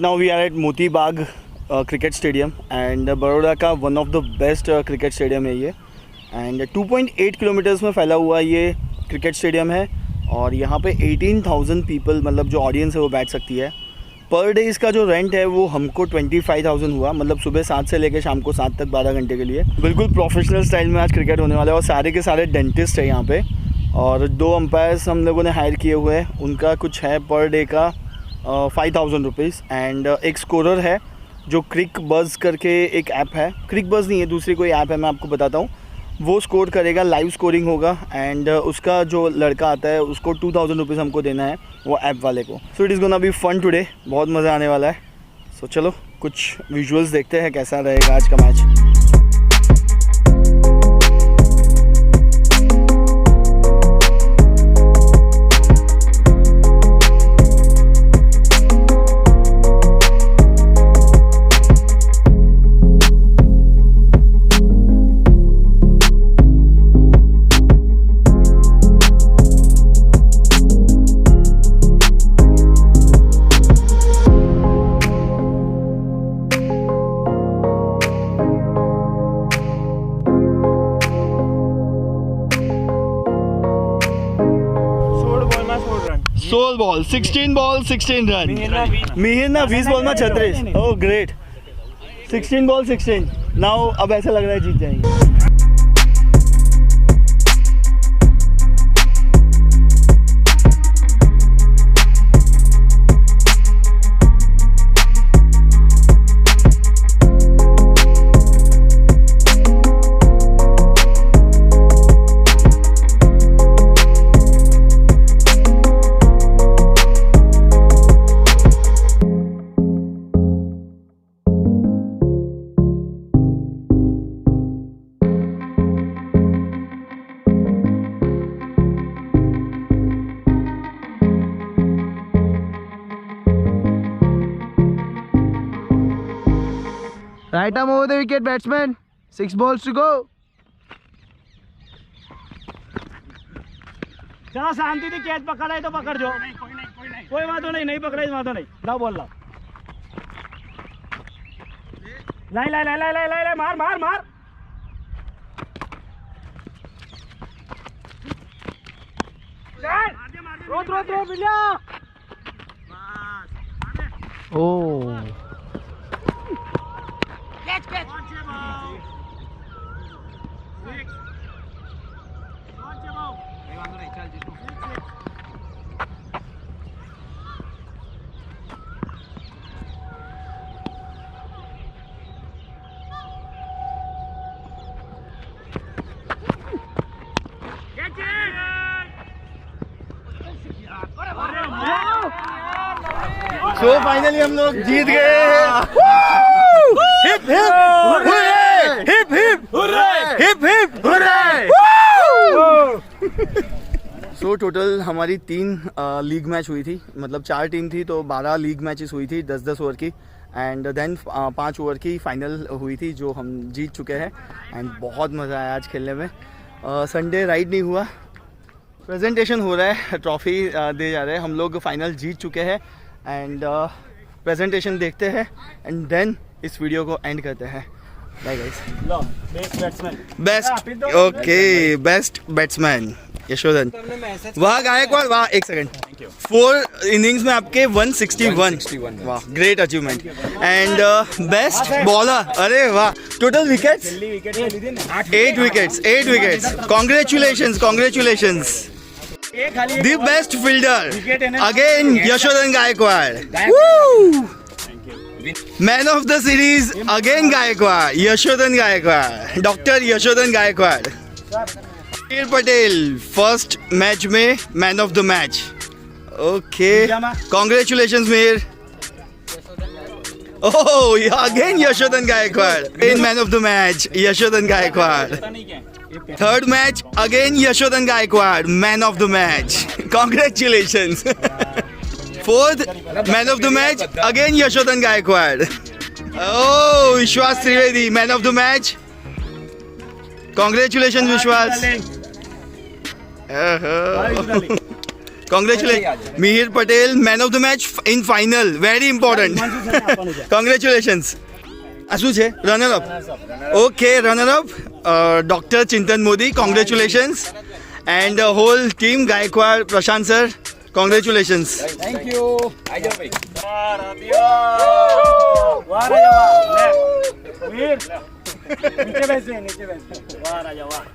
now we are at Motibaug cricket stadium and Baroda का one of the best cricket stadium है ये and 2.8 kilometres में फैला हुआ ये क्रिकेट स्टेडियम है और यहाँ पे 18,000 पीपल मतलब जो ऑडियंस है वो बैठ सकती है। पर डे इसका जो रेंट है वो हमको 25,000 हुआ, मतलब सुबह 7 से लेकर शाम को 7 तक 12 घंटे के लिए। बिल्कुल प्रोफेशनल स्टाइल में आज क्रिकेट होने वाला है और सारे के सारे डेंटिस्ट है यहाँ पे और 2 अंपायर्स हम लोगों ने हायर किए हुए हैं। उनका कुछ है पर डे का 5,000 रुपीज़ एंड एक स्कोरर है जो क्रिक बज़ करके एक ऐप है, क्रिक बज़ नहीं है दूसरी कोई ऐप है, मैं आपको बताता हूँ। वो स्कोर करेगा, लाइव स्कोरिंग होगा एंड उसका जो लड़का आता है उसको 2,000 रुपीज़ हमको देना है वो ऐप वाले को। So it is gonna be fun today, बहुत मज़ा आने वाला है। सो चलो कुछ विजुअल्स देखते हैं कैसा रहेगा आज का मैच। सोल ball 16 ball 16 run. Mihir 20 ball में 36। Oh great, 16 ball 16। नाउ अब ऐसा लग रहा है जीत जाएंगे। Right arm over the wicket, batsman. 6 balls to go. चलो शांति थी, कैच पकड़ा है तो पकड़ जो। कोई बात नहीं, नहीं पकड़ा बात नहीं। ना बोल रहा। लाई लाई लाई लाई लाई लाई मार मार मार। रोत रोत रोत बिल्ला। Oh. Catch, catch. So finally हम लोग जीत गए। Hip hip hurray, hip hip hurray, hip hip hurray. So total हमारी 3 लीग मैच हुई थी, मतलब 4 टीम थी तो 12 लीग मैचेस हुई थी 10-10 ओवर की एंड देन 5 ओवर की फाइनल हुई थी जो हम जीत चुके हैं एंड बहुत मज़ा आया आज खेलने में। संडे राइड नहीं हुआ, प्रेजेंटेशन हो रहा है, ट्रॉफी दे जा रहे हैं। हम लोग फाइनल जीत चुके हैं एंड प्रेजेंटेशन देखते हैं एंड देन इस वीडियो को एंड करते हैं। Bye guys. Best batsman, best okay, best batsman Yashodhan. वाह गायकवाड़, वाह। एक सेकंड, 4 इनिंग्स में आपके 161, वाह great achievement. And best bowler, अरे वाह। Total wickets 8 wickets. Congratulations congratulations. The best fielder again Yashodhan Gaikwad. Woo! Man of the series again Gaikwad, Yashodhan Gaikwad, Dr. Yashodhan Gaikwad. Patel Patel first match में man of the match. Okay, congratulations Mir. Oh yeah, again Yashodhan Gaikwad, again man of the match Yashodhan Gaikwad. Third match again Yashodhan Gaikwad, man of the match. Congratulations. Fourth man of the match again Yashodhan Gaikwad. Oh, Vishwas Trivedi, man of the match. Congratulations Vishwas. Congratulations. Mihir Patel, man of the match in final. Very important. Congratulations. આ શું છે runner up okay runner up doctor Chintan Modi congratulations and whole team Gaikwad Prashant sir congratulations thank you આજો ભાઈ વાહ રાજા વાહ વીર નીચે બેસ વાહ રાજા વાહ